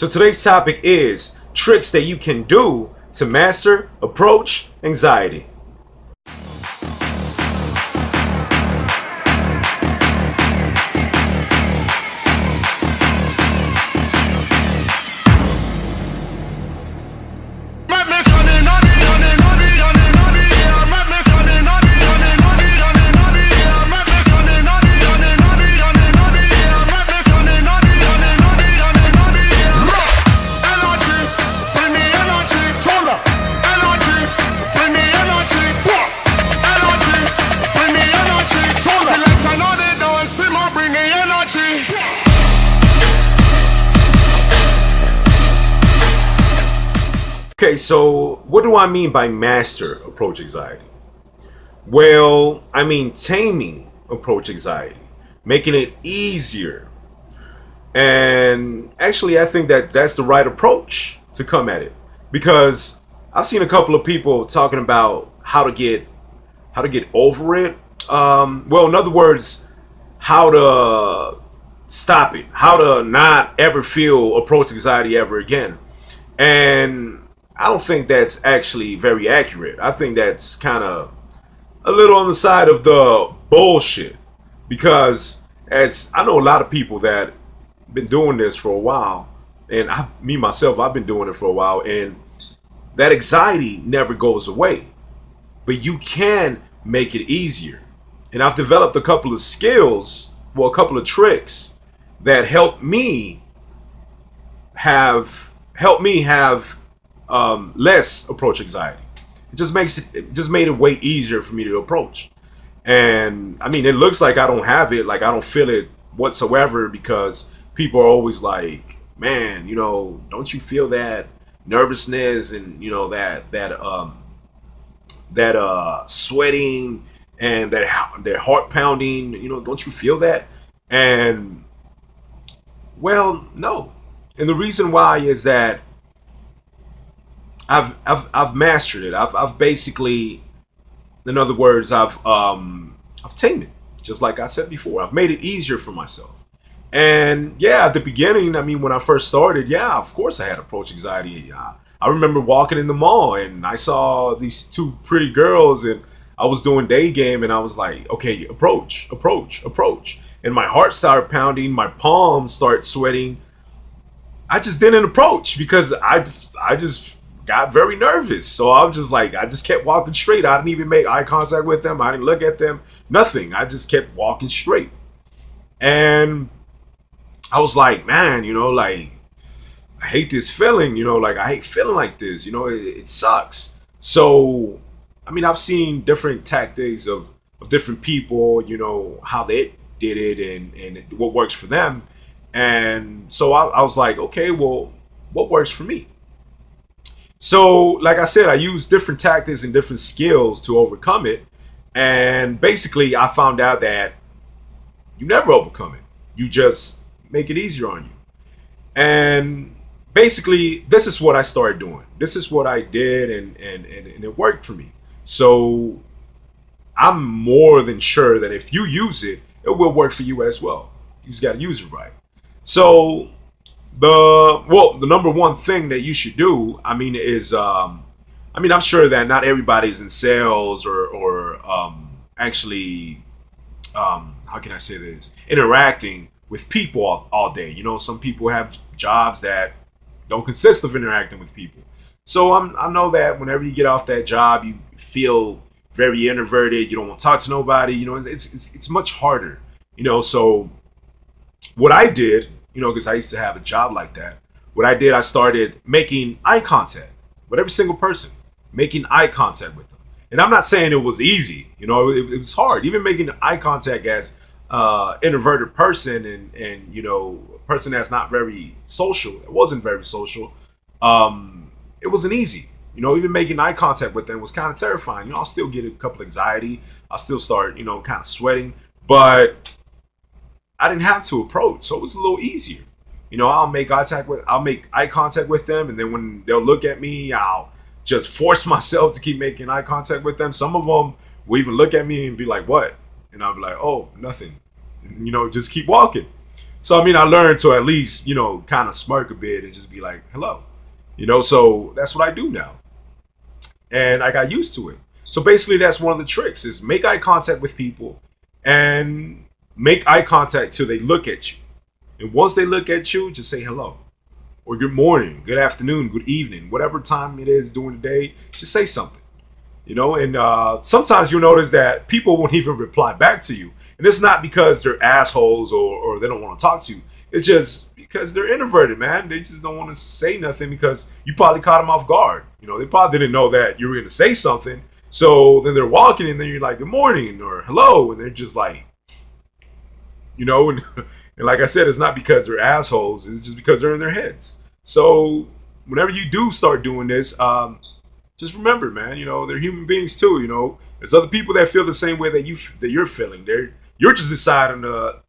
So today's topic is tricks that you can do to master approach anxiety. Okay, so what do I mean by master approach anxiety? Well, I mean taming approach anxiety, making it easier. And actually, I think that that's the right approach to come at it because I've seen a couple of people talking about how to get over it. Well, in other words, how to stop it, how to not ever feel approach anxiety ever again. And I don't think that's actually very accurate. I think that's kind of a little on the side of the bullshit because as I know a lot of people that been doing this for a while, and me myself, I've been doing it for a while, and that anxiety never goes away. But you can make it easier. And I've developed a couple of skills, well, a couple of tricks that help me have less approach anxiety. It just made it way easier for me to approach. And I mean, it looks like I don't have it, like I don't feel it whatsoever because people are always like, man, don't you feel that nervousness and that sweating and that heart pounding, don't you feel that? And well, no. And the reason why is that I've mastered it. I've basically, in other words, I've tamed it. Just like I said before, I've made it easier for myself. And yeah, at the beginning, I mean, when I first started, yeah, of course I had approach anxiety. I remember walking in the mall and I saw these two pretty girls and I was doing day game and I was like, okay, approach, approach, approach. And my heart started pounding, my palms started sweating. I just didn't approach because I just got very nervous. So I was just like, I just kept walking straight. I didn't even make eye contact with them. I didn't look at them, nothing. I just kept walking straight. And I was like, man, like, I hate this feeling, like I hate feeling like this, it sucks. So, I mean, I've seen different tactics of different people, how they did it and what works for them. And so I was like, okay, well, what works for me? So, like I said, I use different tactics and different skills to overcome it. And basically, I found out that you never overcome it. You just make it easier on you. And basically, this is what I started doing. This is what I did, and it worked for me. So, I'm more than sure that if you use it, it will work for you as well. You just got to use it right. So, the number one thing that you should do, I mean, is I'm sure that not everybody's in sales or actually how can I say this, interacting with people all day. Some people have jobs that don't consist of interacting with people. So I know that whenever you get off that job, you feel very introverted. You don't want to talk to nobody. It's much harder. So what I did, because I used to have a job like that. What I did, I started making eye contact with every single person, making eye contact with them. And I'm not saying it was easy. It was hard. Even making eye contact as introverted person and a person that's not very social, it wasn't very social. It wasn't easy. Even making eye contact with them was kind of terrifying. I'll still get a couple kind of sweating, but I didn't have to approach, so it was a little easier. I'll make eye contact with them, and then when they'll look at me, I'll just force myself to keep making eye contact with them. Some of them will even look at me and be like, "What?" And I'll be like, "Oh, nothing." And, just keep walking. So I mean, I learned to at least kind of smirk a bit and just be like, "Hello," So that's what I do now, and I got used to it. So basically, that's one of the tricks: is make eye contact with people, and make eye contact till they look at you. And once they look at you, just say hello or good morning, good afternoon, good evening, whatever time it is during the day. Just say something. And sometimes you'll notice that people won't even reply back to you, and it's not because they're assholes or they don't want to talk to you. It's just because they're introverted, man. They just don't want to say nothing because you probably caught them off guard. They probably didn't know that you were going to say something. So then they're walking, and then you're like, good morning or hello, and they're just like, and, and like I said, it's not because they're assholes. It's just because they're in their heads. So whenever you do start doing this, just remember, man, they're human beings too. There's other people that feel the same way that you're feeling. You're just deciding to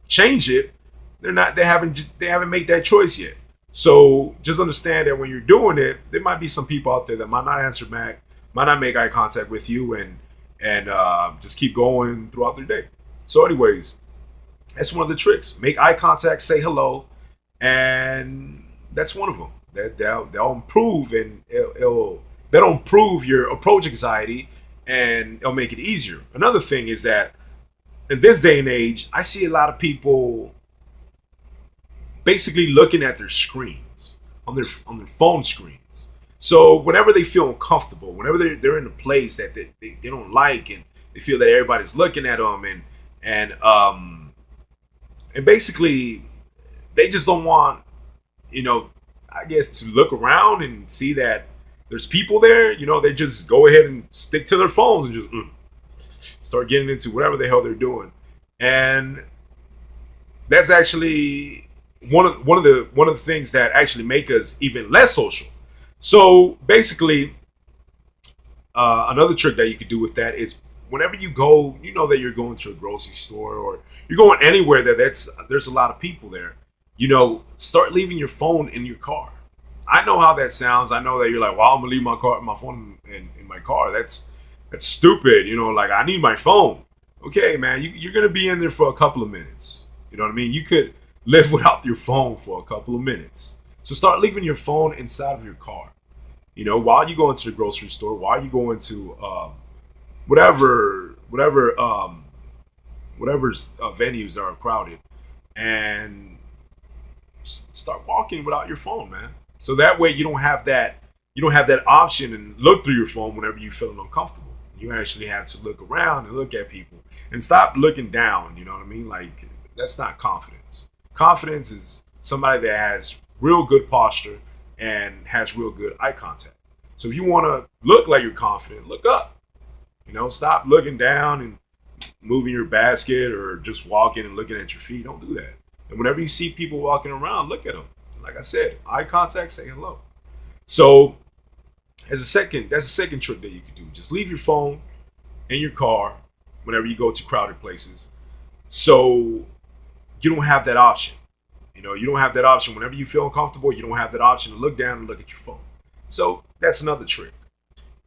change it. They haven't made that choice yet. So just understand that when you're doing it, there might be some people out there that might not answer back, might not make eye contact with you, and just keep going throughout their day. So, anyways, that's one of the tricks. Make eye contact, say hello, and that's one of them. They'll improve, and that'll improve your approach anxiety, and it'll make it easier. Another thing is that in this day and age, I see a lot of people basically looking at their screens on their phone screens. So whenever they feel uncomfortable, whenever they're in a place that they don't like, and they feel that everybody's looking at them, and basically they just don't want, I guess, to look around and see that there's people there. They just go ahead and stick to their phones and just start getting into whatever the hell they're doing. And that's actually one of the things that actually make us even less social. So basically, another trick that you could do with that is whenever you go, that you're going to a grocery store or you're going anywhere there's a lot of people there. Start leaving your phone in your car. I know how that sounds. I know that you're like, well, I'm gonna leave my phone in my car. That's stupid. Like, I need my phone. Okay, man, you're gonna be in there for a couple of minutes. You know what I mean? You could live without your phone for a couple of minutes. So start leaving your phone inside of your car. While you go into the grocery store, while you go into whatever venues are crowded, and start walking without your phone, man. So that way you don't have that option and look through your phone whenever you're feeling uncomfortable. You actually have to look around and look at people and stop looking down. You know what I mean? Like, that's not confidence. Confidence is somebody that has real good posture and has real good eye contact. So if you want to look like you're confident, look up. Stop looking down and moving your basket or just walking and looking at your feet. Don't do that. And whenever you see people walking around, look at them. Like I said, eye contact, say hello. So that's a second trick that you could do. Just leave your phone in your car whenever you go to crowded places. So you don't have that option. You don't have that option. Whenever you feel uncomfortable, you don't have that option to look down and look at your phone. So that's another trick.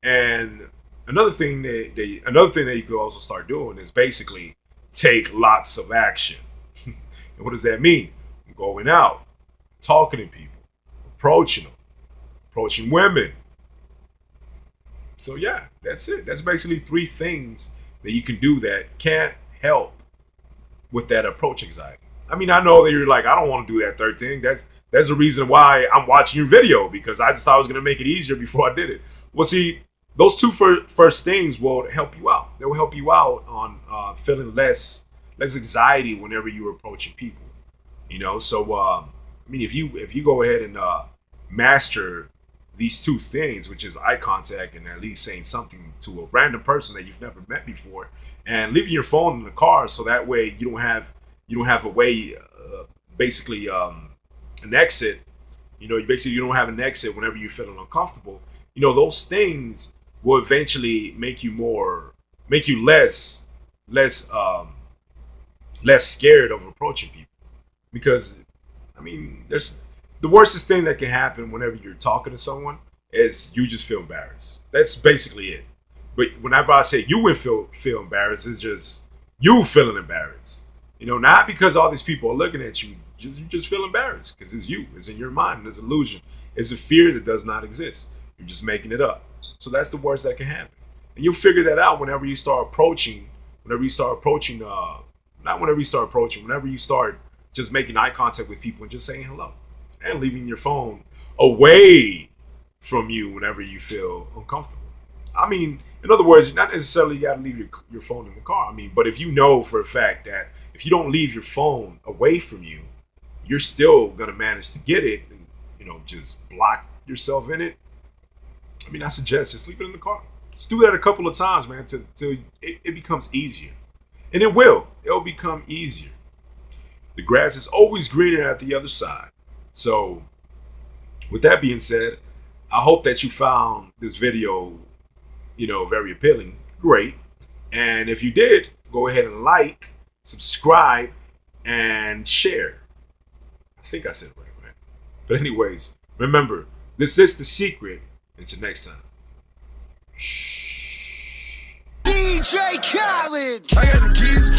And another thing that you could also start doing is basically take lots of action. And what does that mean? Going out, talking to people, approaching them, approaching women. So yeah, that's it. That's basically three things that you can do that can't help with that approach anxiety. I mean, I know that you're like, I don't want to do that third thing. That's the reason why I'm watching your video, because I just thought I was going to make it easier before I did it. Well, see, those two first things will help you out. They will help you out on feeling less anxiety whenever you're approaching people. So I mean, if you go ahead and master these two things, which is eye contact and at least saying something to a random person that you've never met before, and leaving your phone in the car, so that way you don't have a way, basically an exit. You don't have an exit whenever you're feeling uncomfortable. Those things will eventually make you less scared of approaching people. Because, I mean, there's the worstest thing that can happen whenever you're talking to someone is you just feel embarrassed. That's basically it. But whenever I say you would feel embarrassed, it's just you feeling embarrassed. You know, not because all these people are looking at you. You just feel embarrassed because it's you. It's in your mind. It's illusion. It's a fear that does not exist. You're just making it up. So that's the worst that can happen. And you'll figure that out whenever you start approaching. Whenever you start approaching. Not whenever you start approaching. Whenever you start just making eye contact with people and just saying hello and leaving your phone away from you whenever you feel uncomfortable. I mean, in other words, not necessarily you got to leave your phone in the car. I mean, but if you know for a fact that if you don't leave your phone away from you, you're still going to manage to get it and, just block yourself in it. I mean, I suggest just leave it in the car. Just do that a couple of times, man, till it becomes easier. And it will. It'll become easier. The grass is always greener at the other side. So, with that being said, I hope that you found this video, very appealing. Great. And if you did, go ahead and like, subscribe, and share. I think I said it right? But anyways, remember, this is the secret. Until next time. DJ Khaled. I got the keys